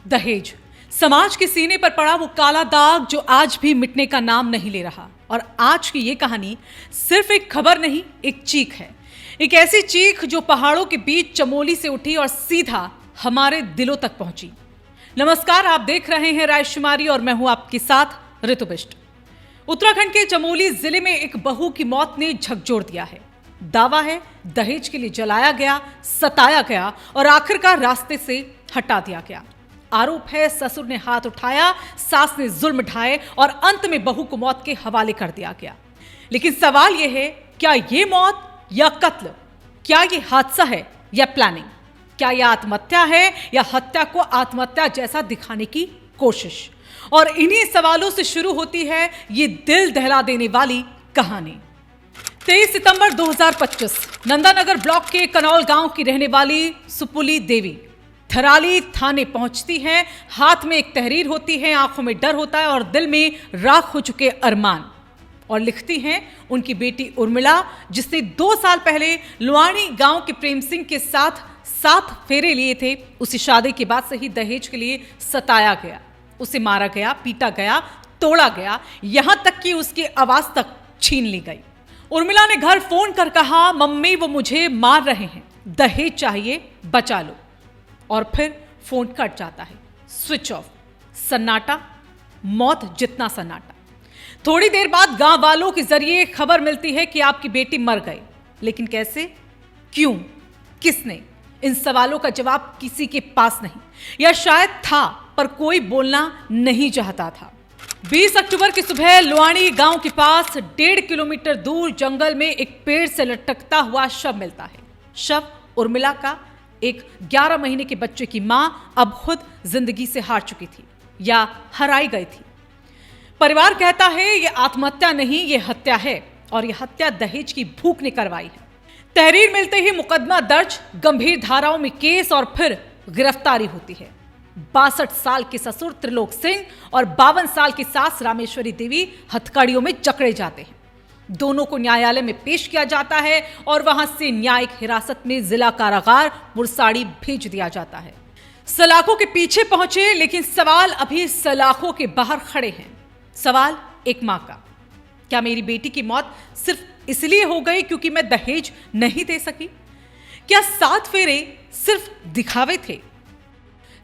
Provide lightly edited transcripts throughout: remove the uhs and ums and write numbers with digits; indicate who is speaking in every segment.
Speaker 1: दहेज समाज के सीने पर पड़ा वो काला दाग जो आज भी मिटने का नाम नहीं ले रहा। और आज की ये कहानी सिर्फ एक खबर नहीं, एक चीख है। एक ऐसी चीख जो पहाड़ों के बीच चमोली से उठी और सीधा हमारे दिलों तक पहुंची। नमस्कार, आप देख रहे हैं रायशुमारी और मैं हूं आपके साथ ऋतु बिष्ट। उत्तराखंड के चमोली जिले में एक बहू की मौत ने झकझोर दिया है। दावा है दहेज के लिए जलाया गया, सताया गया और आखिरकार रास्ते से हटा दिया गया। आरोप है ससुर ने हाथ उठाया, सास ने जुल्म ढाए और अंत में बहू को मौत के हवाले कर दिया गया। लेकिन सवाल यह है, क्या यह मौत या कत्ल, क्या यह हादसा है या प्लानिंग? क्या यह आत्महत्या है या हत्या को आत्महत्या जैसा दिखाने की कोशिश? और इन्हीं सवालों से शुरू होती है ये दिल दहला देने वाली कहानी। 23 सितंबर 2025 नंदानगर ब्लॉक के कनौल गांव की रहने वाली सुपुली देवी थराली थाने पहुंचती हैं। हाथ में एक तहरीर होती है, आंखों में डर होता है और दिल में राख हो चुके अरमान। और लिखती हैं उनकी बेटी उर्मिला, जिसने 2 साल पहले लुआनी गांव के प्रेम सिंह के साथ 7 फेरे लिए थे। उसी शादी के बाद से ही दहेज के लिए सताया गया, उसे मारा गया, पीटा गया, तोड़ा गया, यहां तक कि उसकी आवाज तक छीन ली गई। उर्मिला ने घर फोन कर कहा, मम्मी वो मुझे मार रहे हैं, दहेज चाहिए, बचा लो। और फिर फोन कट जाता है, स्विच ऑफ, सन्नाटा, मौत जितना सन्नाटा। थोड़ी देर बाद गांव वालों के जरिए खबर मिलती है कि आपकी बेटी मर गई। लेकिन कैसे, क्यों, किसने? इन सवालों का जवाब किसी के पास नहीं, या शायद था पर कोई बोलना नहीं चाहता था। 20 अक्टूबर की सुबह लुआनी गांव के पास 1.5 किलोमीटर दूर जंगल में एक पेड़ से लटकता हुआ शव मिलता है। शव उर्मिला का, एक 11 महीने के बच्चे की मां, अब खुद जिंदगी से हार चुकी थी या हराई गई थी। परिवार कहता है यह आत्महत्या नहीं, यह हत्या है और यह हत्या दहेज की भूख ने करवाई है। तहरीर मिलते ही मुकदमा दर्ज, गंभीर धाराओं में केस और फिर गिरफ्तारी होती है। 62 साल के ससुर त्रिलोक सिंह और 52 साल की सास रामेश्वरी देवी हथकड़ियों में जकड़े जाते हैं। दोनों को न्यायालय में पेश किया जाता है और वहां से न्यायिक हिरासत में जिला कारागार मुरसाड़ी भेज दिया जाता है। सलाखों के पीछे पहुंचे, लेकिन सवाल अभी सलाखों के बाहर खड़े हैं। सवाल एक मां का, क्या मेरी बेटी की मौत सिर्फ इसलिए हो गई क्योंकि मैं दहेज नहीं दे सकी? क्या 7 फेरे सिर्फ दिखावे थे?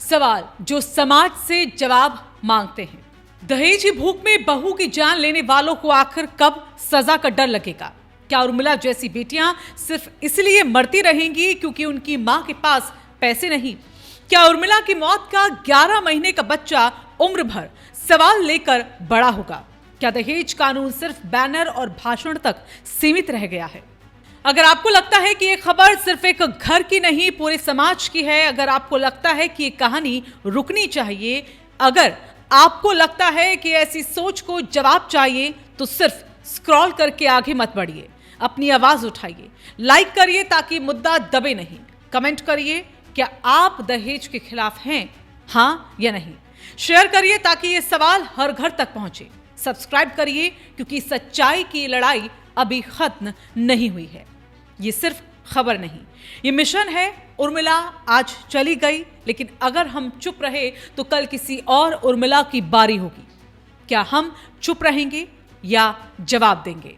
Speaker 1: सवाल जो समाज से जवाब मांगते हैं। दहेज की भूख में बहू की जान लेने वालों को आखिर कब सजा का डर लगेगा? क्या उर्मिला जैसी बेटियां सिर्फ इसलिए मरती रहेंगी क्योंकि उनकी मां के पास पैसे नहीं? क्या उर्मिला की मौत का 11 महीने का बच्चा उम्र भर सवाल लेकर बड़ा होगा? क्या दहेज कानून सिर्फ बैनर और भाषण तक सीमित रह गया है? अगर आपको लगता है कि ये खबर सिर्फ एक घर की नहीं, पूरे समाज की है, अगर आपको लगता है कि ये कहानी रुकनी चाहिए, अगर आपको लगता है कि ऐसी सोच को जवाब चाहिए, तो सिर्फ स्क्रॉल करके आगे मत बढ़िए, अपनी आवाज उठाइए, लाइक करिए ताकि मुद्दा दबे नहीं, कमेंट करिए क्या आप दहेज के खिलाफ हैं, हां या नहीं, शेयर करिए ताकि ये सवाल हर घर तक पहुंचे, सब्सक्राइब करिए क्योंकि सच्चाई की लड़ाई अभी खत्म नहीं हुई है। ये सिर्फ खबर नहीं, ये मिशन है। उर्मिला आज चली गई, लेकिन अगर हम चुप रहे तो कल किसी और उर्मिला की बारी होगी। क्या हम चुप रहेंगे या जवाब देंगे?